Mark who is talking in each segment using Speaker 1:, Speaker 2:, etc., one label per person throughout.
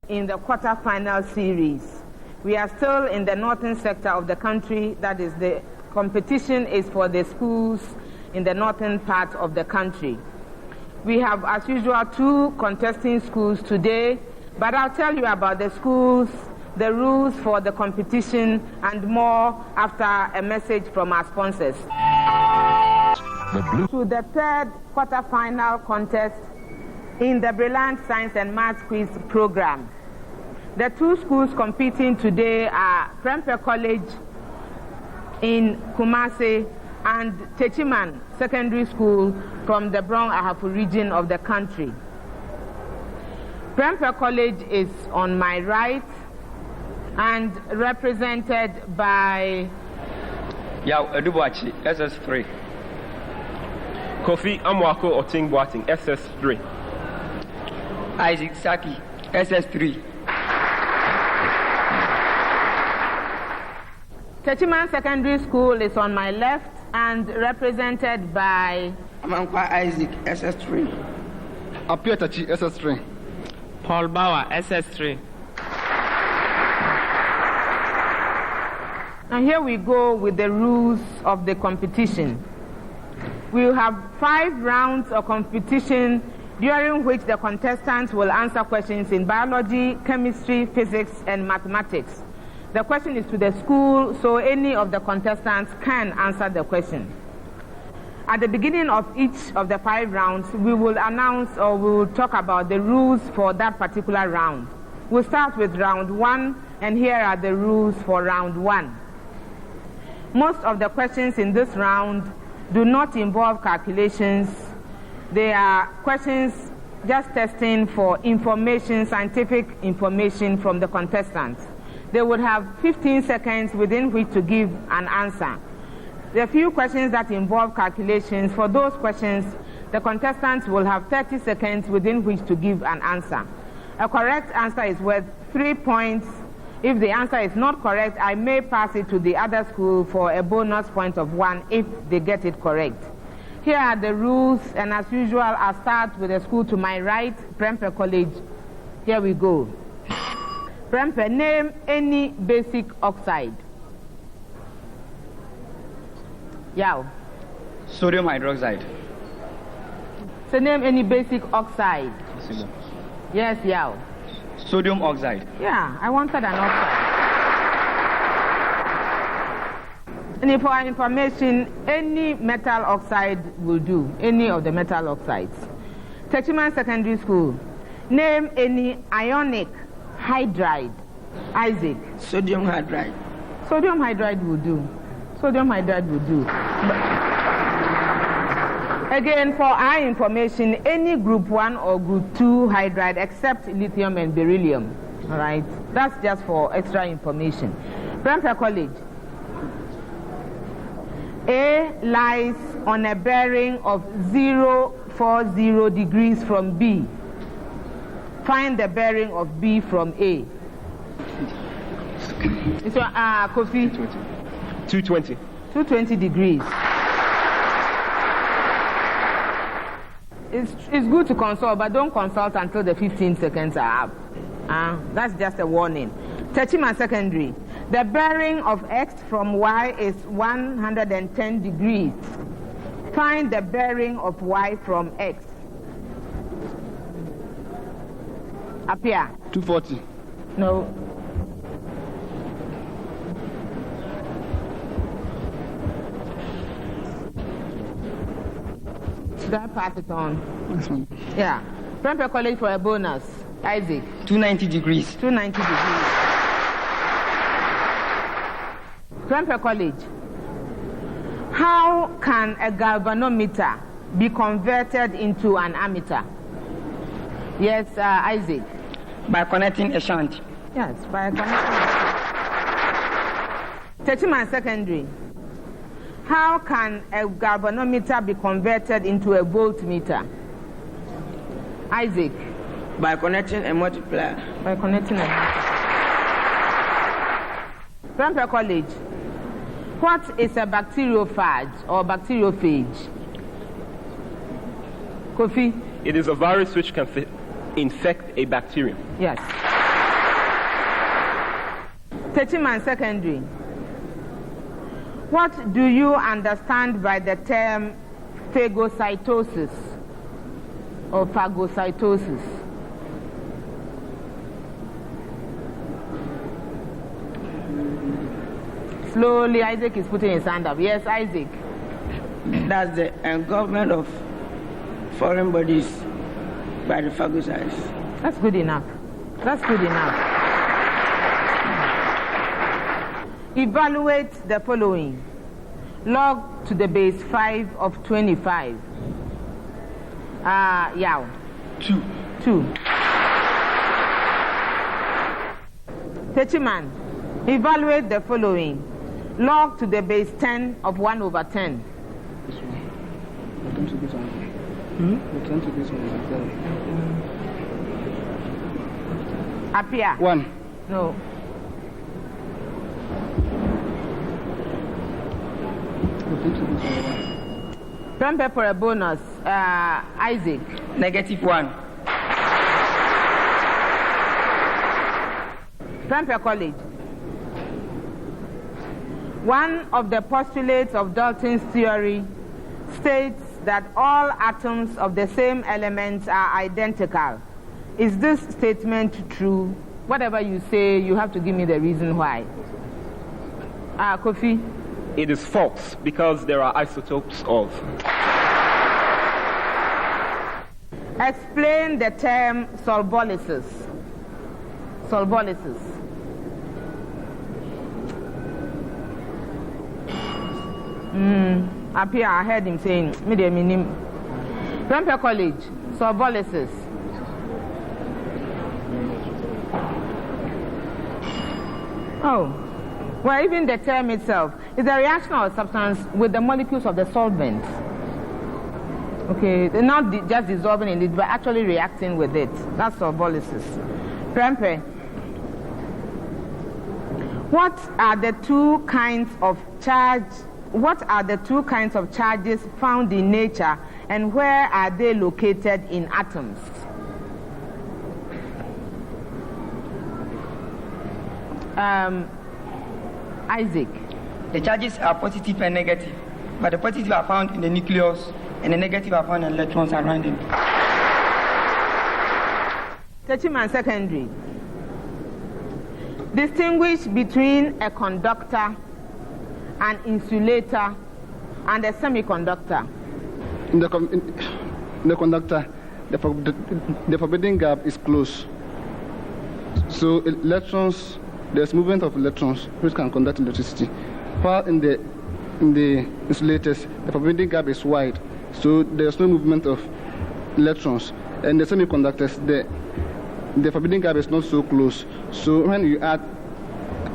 Speaker 1: in the quarter-final series. We are still in the northern sector of the country. That is, the competition is for the schools in the northern part of the country. We have, as usual, 2 contesting schools today, but I'll tell you about the schools, the rules for the competition, and more after a message from our sponsors. To the 3rd quarter-final contest in the Brilliant Science and Maths Quiz program. The 2 schools competing today are Prempeh College in Kumasi and Techiman Secondary School from the Brong Ahafo region of the country. Prempeh College is on my right and represented by
Speaker 2: Yao Edubuachi, SS3.
Speaker 3: Kofi Amwako Oting Boating, SS3.
Speaker 2: Isaac Saki, SS3.
Speaker 1: Techiman Secondary School is on my left and represented by
Speaker 2: Amankwa Isaac, SS3.
Speaker 4: Apiatachi, SS3.
Speaker 5: Paul Bauer, SS3.
Speaker 1: And here we go with the rules of the competition. We will have 5 rounds of competition during which the contestants will answer questions in biology, chemistry, physics, and mathematics. The question is to the school, so any of the contestants can answer the question. At the beginning of each of the 5 rounds, we will announce or we will talk about the rules for that particular round. We'll start with round 1, and here are the rules for round 1. Most of the questions in this round do not involve calculations. They are questions just testing for information, scientific information from the contestants. They would have 15 seconds within which to give an answer. There are few questions that involve calculations. For those questions, the contestants will have 30 seconds within which to give an answer. A correct answer is worth 3 points. If the answer is not correct, I may pass it to the other school for a bonus point of 1 if they get it correct. Here are the rules, and as usual, I'll start with the school to my right, Prempeh College. Here we go. Prempeh, name any basic oxide. Yao.
Speaker 2: Sodium hydroxide.
Speaker 1: So name any basic oxide. Yes, Yao.
Speaker 2: Sodium oxide.
Speaker 1: Yeah, I wanted an oxide. And for information, any metal oxide will do, any of the metal oxides. Techiman Secondary School, name any ionic hydride. Isaac.
Speaker 2: Sodium hydride.
Speaker 1: Sodium hydride will do. Sodium hydride will do. Again, for our information, any group 1 or group 2 hydride except lithium and beryllium. All right? That's just for extra information. Prempeh College. A lies on a bearing of 040 degrees from B. Find the bearing of B from A. It's Kofi.
Speaker 3: 220.
Speaker 1: 220 degrees. It's good to consult, but don't consult until the 15 seconds are up. That's just a warning. Techiman Secondary. The bearing of X from Y is 110 degrees. Find the bearing of Y from X. Appear.
Speaker 4: 240.
Speaker 1: No. Should I pass it on?
Speaker 4: This one.
Speaker 1: Yeah. Prempeh College for a bonus. Isaac.
Speaker 2: 290 degrees.
Speaker 1: 290 degrees. Prempeh College. How can a galvanometer be converted into an ammeter? Yes, Isaac.
Speaker 2: By connecting a shunt.
Speaker 1: Yes, by connecting. Techiman Secondary. How can a galvanometer be converted into a voltmeter? Isaac.
Speaker 2: By connecting a multiplier.
Speaker 1: By connecting a multiplier. Prempeh College. What is a bacteriophage or bacteriophage? Kofi.
Speaker 3: It is a virus which can infect a bacterium.
Speaker 1: Yes. Techiman Secondary. What do you understand by the term phagocytosis or phagocytosis? Slowly, Isaac is putting his hand up. Yes, Isaac.
Speaker 2: That's the engulfment of foreign bodies by the phagocytes.
Speaker 1: That's good enough. That's good enough. Evaluate the following. Log to the base 5 of 25. Yao.
Speaker 2: 2.
Speaker 1: 2. Techiman. Evaluate the following. Log to the base 10 of 1 over 10.
Speaker 4: This one. Return to this one. Return to this one.
Speaker 1: Appear.
Speaker 4: 1.
Speaker 1: No.
Speaker 4: Return to this one.
Speaker 1: Prempeh for a bonus. Isaac.
Speaker 2: -1.
Speaker 1: Prempeh College. One of the postulates of Dalton's theory states that all atoms of the same elements are identical. Is this statement true? Whatever you say, you have to give me the reason why. Kofi?
Speaker 3: It is false because there are isotopes of.
Speaker 1: Explain the term solvolysis. Solvolysis. Up here, I heard him saying, Prempeh College, solvolysis. Oh, well, even the term itself is a reaction of a substance with the molecules of the solvent. Okay, they're not just dissolving in it, but actually reacting with it. That's solvolysis. Prempeh, what are the two kinds of charges found in nature, and where are they located in atoms? Isaac.
Speaker 2: The charges are positive and negative, but the positive are found in the nucleus and the negative are found in electrons around it.
Speaker 1: Techiman Secondary. Distinguish between a conductor, an insulator, and a semiconductor.
Speaker 4: In the conductor, the forbidden gap is close. So electrons, there's movement of electrons which can conduct electricity. While in the insulators, the forbidden gap is wide, so there's no movement of electrons. And the semiconductors, the forbidden gap is not so close. So when you add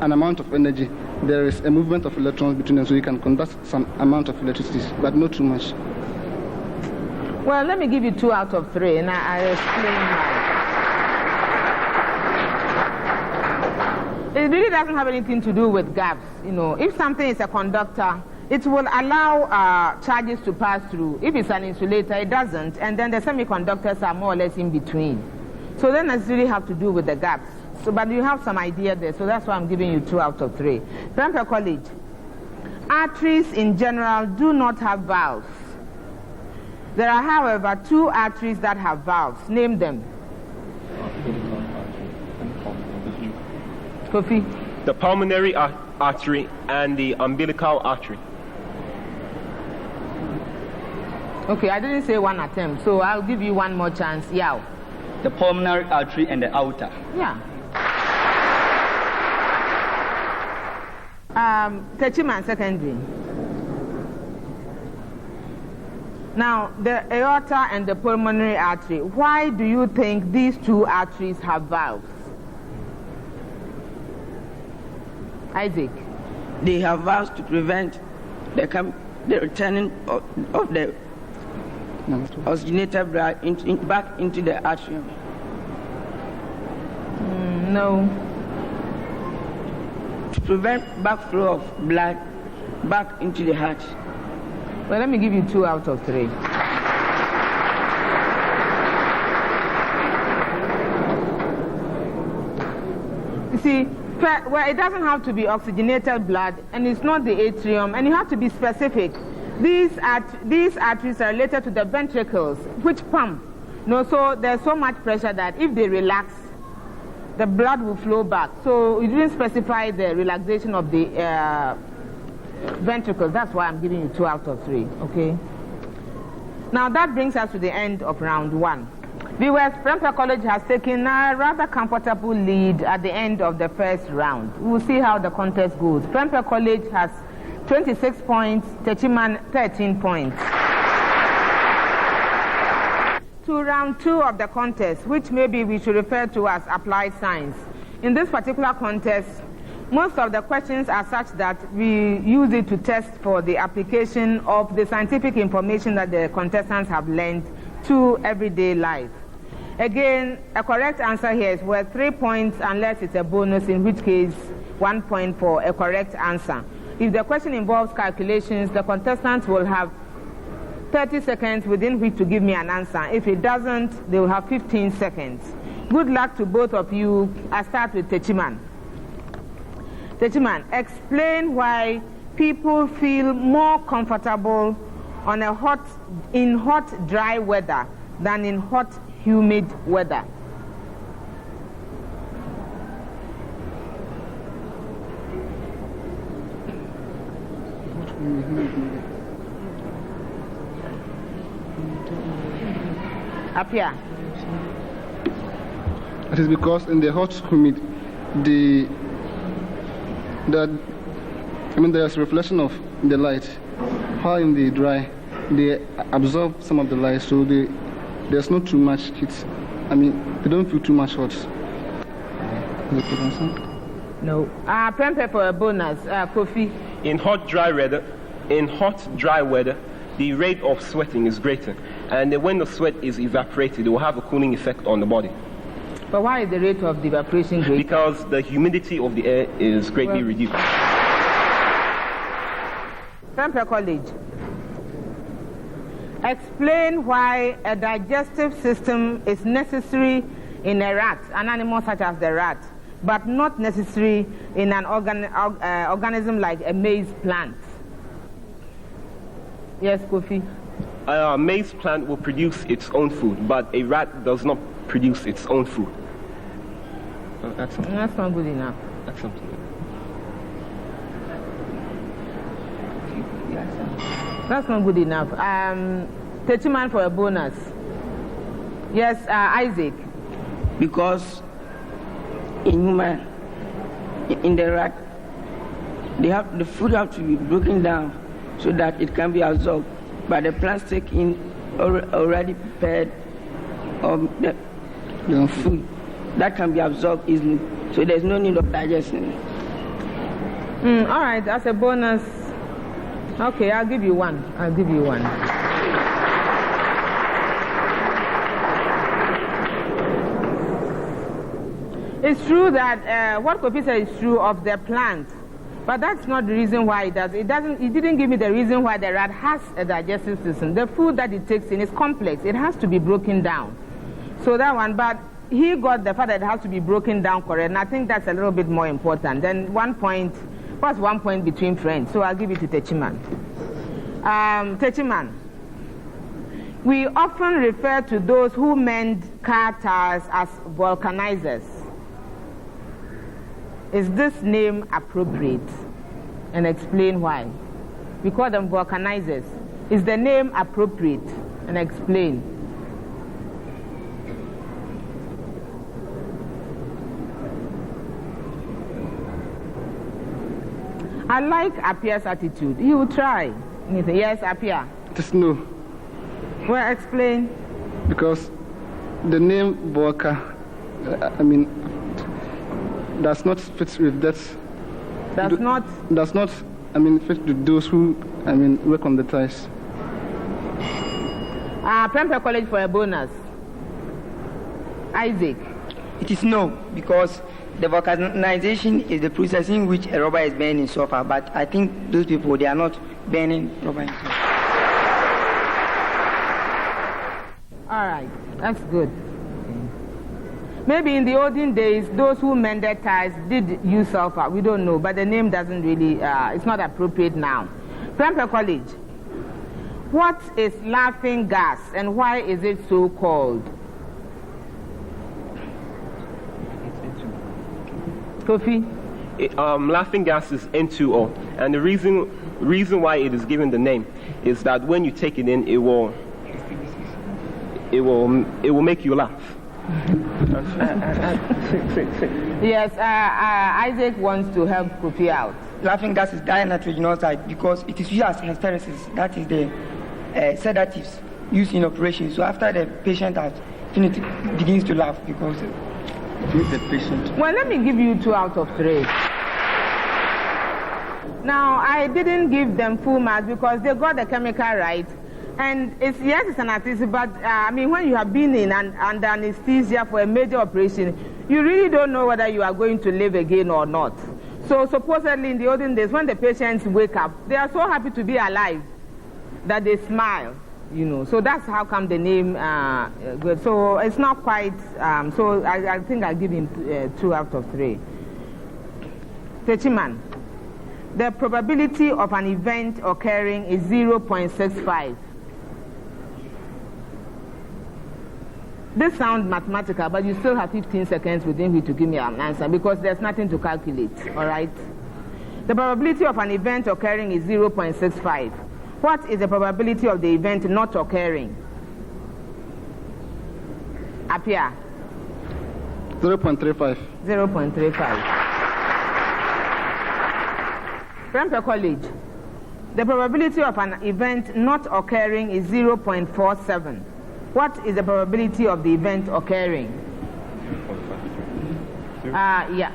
Speaker 4: an amount of energy, there is a movement of electrons between them, so you can conduct some amount of electricity, but not too much.
Speaker 1: Well, let me give you 2 out of 3, and I'll explain why. It really doesn't have anything to do with gaps. If something is a conductor, it will allow charges to pass through. If it's an insulator, it doesn't, and then the semiconductors are more or less in between. So they necessarily have to do with the gaps. So, but you have some idea there, so that's why I'm giving you 2 out of 3. Prempeh College. Arteries in general do not have valves. There are, however, 2 arteries that have valves. Name them. Kofi.
Speaker 3: The pulmonary artery and the umbilical artery.
Speaker 1: Okay, I didn't say one attempt, so I'll give you one more chance. Yao.
Speaker 2: The pulmonary artery and the aorta.
Speaker 1: Yeah. Techiman Secondary. Now, the aorta and the pulmonary artery, why do you think these 2 arteries have valves? Isaac.
Speaker 2: They have valves to prevent the returning of the oxygenated blood back into the atrium.
Speaker 1: No.
Speaker 2: To prevent backflow of blood back into the heart.
Speaker 1: Well, let me give you 2 out of 3. You see, Well, it doesn't have to be oxygenated blood, and it's not the atrium, and you have to be specific. These arteries are related to the ventricles, which pump. So there's so much pressure that if they relax, the blood will flow back. So you didn't specify the relaxation of the ventricles. That's why I'm giving you 2 out of 3, okay? Now that brings us to the end of round 1. Viewers, Prempeh College has taken a rather comfortable lead at the end of the first round. We'll see how the contest goes. Prempeh College has 26 points, Techiman 13 points. To round 2 of the contest, which maybe we should refer to as applied science. In this particular contest, most of the questions are such that we use it to test for the application of the scientific information that the contestants have learned to everyday life. Again, a correct answer here is worth 3 points unless it's a bonus, in which case 1 point for a correct answer. If the question involves calculations, the contestants will have 30 seconds within which to give me an answer. If it doesn't, they will have 15 seconds. Good luck to both of you. I start with Techiman. Techiman, explain why people feel more comfortable in hot, dry weather than in hot, humid weather. Up here.
Speaker 4: It is because in the hot, humid, there's reflection of the light. While in the dry, they absorb some of the light, so there's not too much heat. They don't feel too much hot.
Speaker 1: No. Prempeh for a bonus. Kofi.
Speaker 3: In hot, dry weather, the rate of sweating is greater, and when the sweat is evaporated, it will have a cooling effect on the body.
Speaker 1: But why is the rate of evaporation greater?
Speaker 3: Because the humidity of the air is greatly reduced.
Speaker 1: Prempeh College, explain why a digestive system is necessary in a rat, an animal such as the rat, but not necessary in an organism like a maize plant. Yes, Kofi.
Speaker 3: A maize plant will produce its own food, but a rat does not produce its own food. That's
Speaker 1: not good enough.
Speaker 3: That's something.
Speaker 1: That's not good enough. Techiman for a bonus. Yes, Isaac.
Speaker 2: Because in the rat, the food have to be broken down so that it can be absorbed. But the plants take in already prepared food that can be absorbed easily. So there's no need of digestion.
Speaker 1: All right, that's a bonus. Okay, I'll give you 1. It's true that what Kofi said is true of the plant, but that's not the reason why it does. It didn't give me the reason why the rat has a digestive system. The food that it takes in is complex. It has to be broken down. So that one, but he got the fact that it has to be broken down correct, and I think that's a little bit more important. Then 1 point. What's 1 point between friends? So I'll give it to Techiman. Techiman, we often refer to those who mend car tires as vulcanizers. Is this name appropriate? And explain why. We call them vulcanizers. Is the name appropriate? And explain. I like Apia's attitude. He will try. Yes, Apia.
Speaker 4: Just no.
Speaker 1: Well, explain.
Speaker 4: Because the name Boaka, does not fit with that.
Speaker 1: Does not
Speaker 4: fit with those who, work on the ties.
Speaker 1: Prempeh College for a bonus. Isaac.
Speaker 2: It is no, because the vulcanization is the process in which a rubber is burning so far, but I think those people, they are not burning rubber.
Speaker 1: All right, that's good. Maybe in the olden days, those who mended ties did use sulfur. We don't know, but the name doesn't really, it's not appropriate now. Prempeh College, what is laughing gas and why is it so called? Kofi?
Speaker 3: Laughing gas is N2O, and the reason why it is given the name is that when you take it in, it will make you laugh.
Speaker 1: Yes, Isaac wants to help Kofi out.
Speaker 6: Laughing gas is dinitrogen oxide because it is used as anesthesis. That is the sedatives used in operation. So after the patient has finished, it begins to laugh because the patient.
Speaker 1: Well, let me give you 2 out of 3. Now, I didn't give them full marks because they got the chemical right. And it's an anesthetic, but when you have been under anesthesia for a major operation, you really don't know whether you are going to live again or not. So supposedly in the olden days, when the patients wake up, they are so happy to be alive that they smile, So that's how come the name. So it's not quite. So I think I'll give him 2 out of 3. Techiman, the probability of an event occurring is 0.65. This sounds mathematical, but you still have 15 seconds within which to give me an answer because there's nothing to calculate, all right? The probability of an event occurring is 0.65. What is the probability of the event not occurring? Apia?
Speaker 4: 0.35.
Speaker 1: 0.35. Prempeh College, the probability of an event not occurring is 0.47. What is the probability of the event occurring?
Speaker 7: 0.53.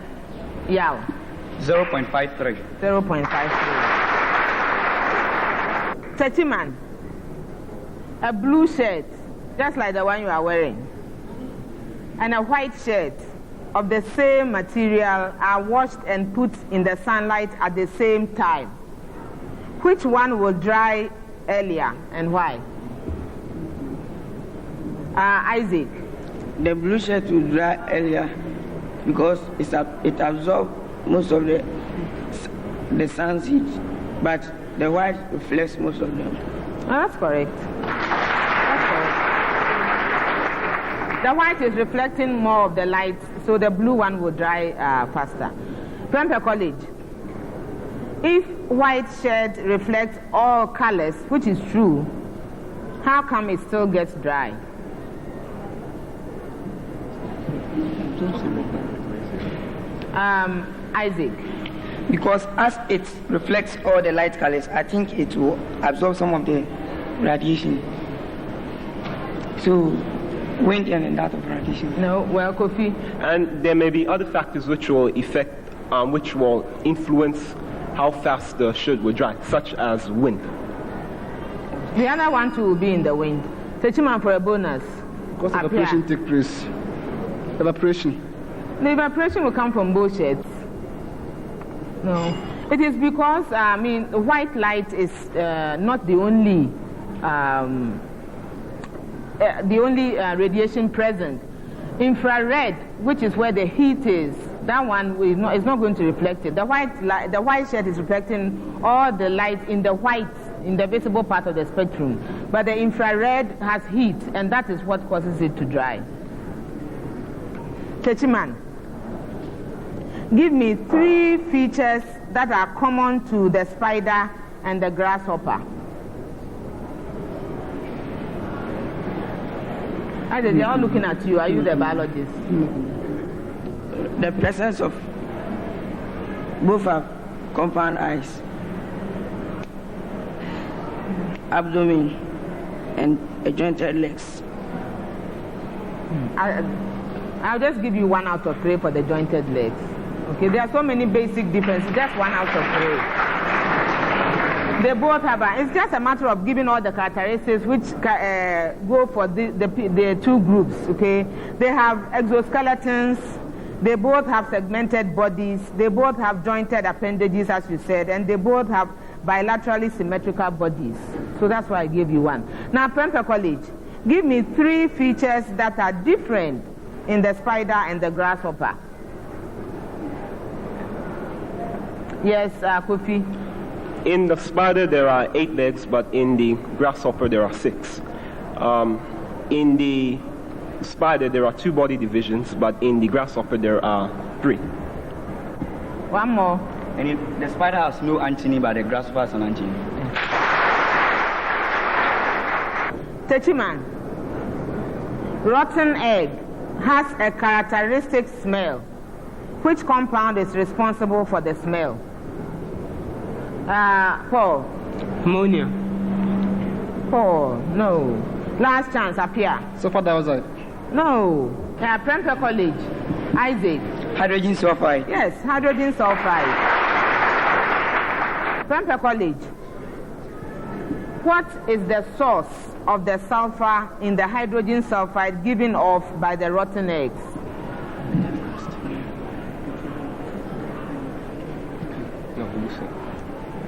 Speaker 1: 0.53. Techiman, a blue shirt, just like the one you are wearing, and a white shirt of the same material are washed and put in the sunlight at the same time. Which one will dry earlier and why? Isaac.
Speaker 2: The blue shirt will dry earlier because it absorbs most of the sun's heat, but the white reflects most of them.
Speaker 1: That's correct. The white is reflecting more of the light, so the blue one will dry faster. Prempeh College, if white shirt reflects all colors, which is true, how come it still gets dry? Isaac.
Speaker 6: Because as it reflects all the light colors, I think it will absorb some of the radiation. So, wind and that of radiation.
Speaker 1: No, well, Kofi.
Speaker 3: And there may be other factors which will which will influence how fast the shirt will dry, such as wind.
Speaker 1: The other one too will be in the wind. Techiman for a bonus.
Speaker 4: Because evaporation takes place. Evaporation.
Speaker 1: The evaporation will come from both shades. No, it is because white light is not the only radiation present. Infrared, which is where the heat is, that one is not going to reflect it. The white shirt is reflecting all the light in the white, in the visible part of the spectrum. But the infrared has heat, and that is what causes it to dry. Techiman, give me 3 features that are common to the spider and the grasshopper. They're all looking at you. Are you the biologist?
Speaker 2: The presence of both have compound eyes, abdomen, and jointed legs.
Speaker 1: I'll just give you 1 out of 3 for the jointed legs. Okay, there are so many basic differences. Just 1 out of 3. They both have. It's just a matter of giving all the characteristics which go for the 2 groups. Okay, they have exoskeletons. They both have segmented bodies. They both have jointed appendages, as you said, and they both have bilaterally symmetrical bodies. So that's why I gave you 1. Now, Prempeh College, give me 3 features that are different in the spider and the grasshopper? Yes, Kofi.
Speaker 3: In the spider, there are 8 legs, but in the grasshopper, there are 6. In the spider, there are 2 body divisions, but in the grasshopper, there are 3.
Speaker 1: One more.
Speaker 7: And the spider has no antennae, but the grasshopper has an antennae.
Speaker 1: Techiman. Rotten egg has a characteristic smell. Which compound is responsible for the smell? Paul.
Speaker 5: Ammonia.
Speaker 1: Paul, no. Last chance, appear.
Speaker 4: Sulfur dioxide.
Speaker 1: No. Prempeh College. Isaac.
Speaker 6: Hydrogen sulfide.
Speaker 1: Yes, hydrogen sulfide. Prempeh College. What is the source of the sulfur in the hydrogen sulfide given off by the rotten eggs?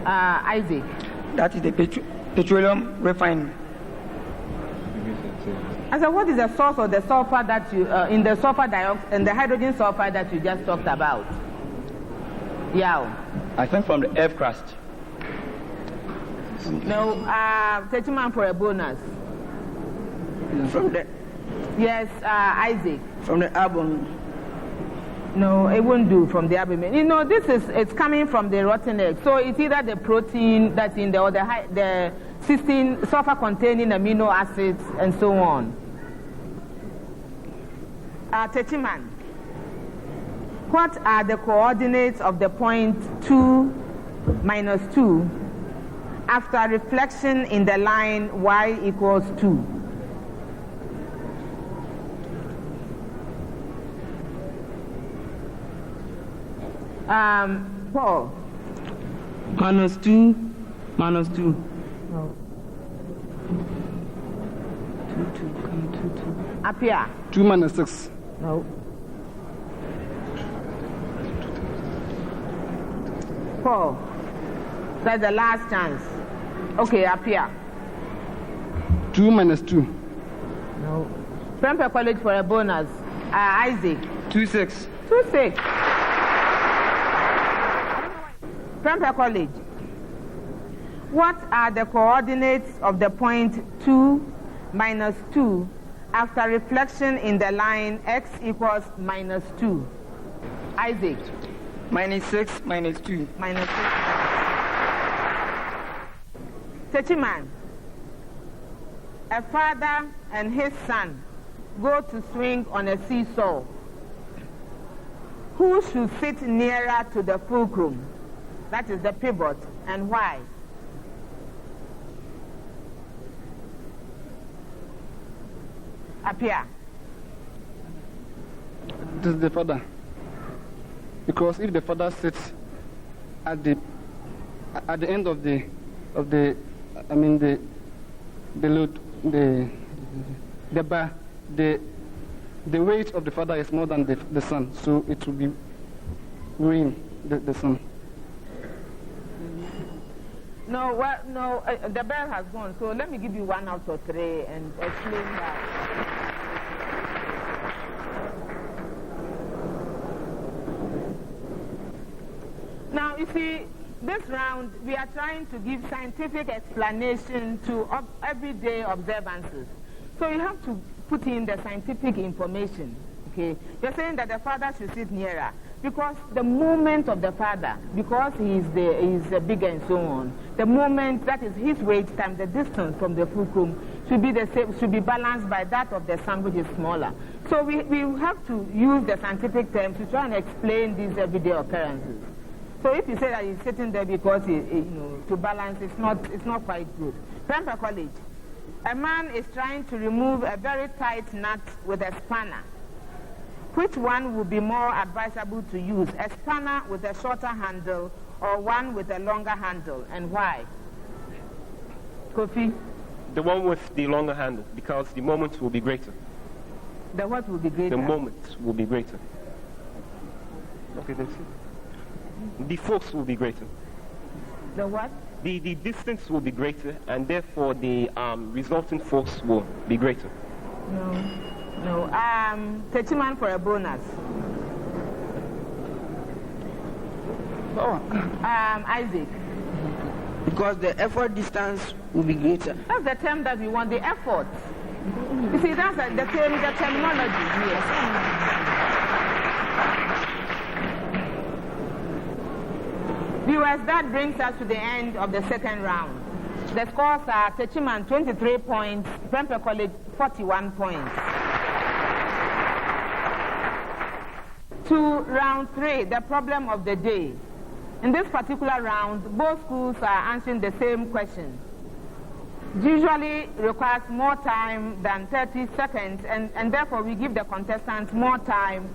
Speaker 1: Isaac.
Speaker 6: That is the petroleum refinery.
Speaker 1: I said, what is the source of the sulfur that you in the sulfur dioxide and the hydrogen sulfide that you just talked about? Yeah.
Speaker 7: I think from the earth crust.
Speaker 1: No, Techiman for a bonus.
Speaker 2: From the
Speaker 1: Yes, Isaac.
Speaker 2: from the album.
Speaker 1: No, it won't do from the albumin. You know, it's coming from the rotten egg. So it's either the protein that's in there or the 16 sulfur-containing amino acids and so on. Techiman, what are the coordinates of the point 2 minus 2 after reflection in the line y equals 2? Paul.
Speaker 5: Minus 2. Minus 2.
Speaker 1: No. 2, 2, come 2, 2. Up here.
Speaker 4: 2 minus 6.
Speaker 1: No. Paul. That's the last chance. Okay, up here.
Speaker 4: 2 minus 2.
Speaker 1: No. Prempeh College for a bonus. Isaac.
Speaker 6: 2-6.
Speaker 1: 2-6. Prempeh College. What are the coordinates of the point 2 minus 2 after reflection in the line x equals minus 2? Isaac.
Speaker 6: -6 minus 2.
Speaker 1: Minus 6. Techiman. A father and his son go to swing on a seesaw. Who should sit nearer to the fulcrum? That is the pivot, and why? Up here.
Speaker 4: This is the father. Because if the father sits at the end of the load, the bar, the weight of the father is more than the son, so it will be weighing the son.
Speaker 1: No, well, no, the bell has gone, so let me give you 1 out of 3 and explain that. Now, you see, this round, we are trying to give scientific explanation to everyday observances. So you have to put in the scientific information, okay? You're saying that the father should sit nearer because the movement of the father, because he is bigger and so on, the movement, that is his weight times the distance from the fulcrum should be the same, should be balanced by that of the sun, which is smaller. So we have to use the scientific terms to try and explain these everyday occurrences. So if you say that he's sitting there because to balance, it's not quite good. Prempeh College. A man is trying to remove a very tight nut with a spanner. Which one would be more advisable to use? A spanner with a shorter handle or one with a longer handle, and why? Kofi?
Speaker 3: The one with the longer handle, because the moment will be greater.
Speaker 1: The what will be greater?
Speaker 3: The moment will be greater. Okay, that's it. The force will be greater.
Speaker 1: The what?
Speaker 3: The distance will be greater, and therefore the resultant force will be greater.
Speaker 1: No. No. Techiman for a bonus. Isaac.
Speaker 2: Because the effort distance will be greater.
Speaker 1: That's the term that we want, the effort. You see, that's the terminology. Yes. Viewers, that brings us to the end of the second round. The scores are Techiman 23 points, Prempeh College 41 points. To round 3, the problem of the day. In this particular round, both schools are answering the same question. It usually requires more time than 30 seconds, and therefore we give the contestants more time,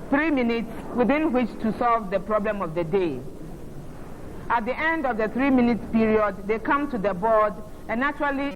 Speaker 1: 3 minutes, within which to solve the problem of the day. At the end of the 3-minute period, they come to the board, and naturally